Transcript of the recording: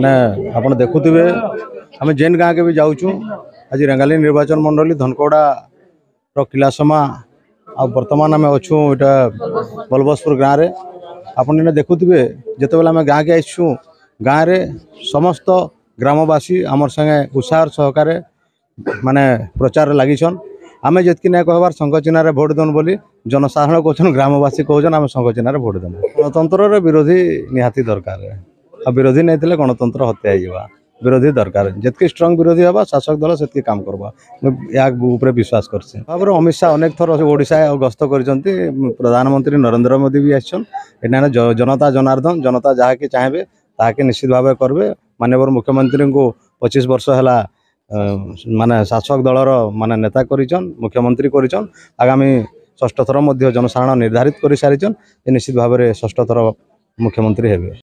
माने आपण देखुथिबे आम जेन गाँ के भी जाऊँ आज रेंगाली निर्वाचन मंडली धनकड़ा किलासमा आ बर्तमान आम अच्छू इटा बलबसपुर गाँव में आपने देखुथिबे जिते बेले आम गाँ के आसचु गाँव में समस्त ग्रामवासी आमर संगे उत्साह सहकार माने प्रचार लगिछन आमे जितकी नहीं कहबार संघ चिन्ह भोट देन बोली जनसाधारण कहन ग्रामवासी कहन आम संघ चिन्ह भोट देन गणतंत्र विरोधी निहाती दरकार आ विरोधी नहीं थे गणतंत्र हत्या होगा विरोधी दरकार जितकी स्ट्रंग विरोधी हवा शासक दल से काम करवा या विश्वास करछे अमित शाह अनेक थर ओडिशा गस्त कर प्रधानमंत्री नरेंद्र मोदी भी आसन जनता जनार्दन जनता जहाँ कि चाहे ताकि निश्चित भाव करेंगे माननीय मुख्यमंत्री को 25 वर्ष है माने शासक दलर माने नेता करिचन मुख्यमंत्री करिचन आगामी षष्ठ थर जनसाधारण निर्धारित कर सारी निश्चित भाव में षष्ठ थर मुख्यमंत्री हेबे।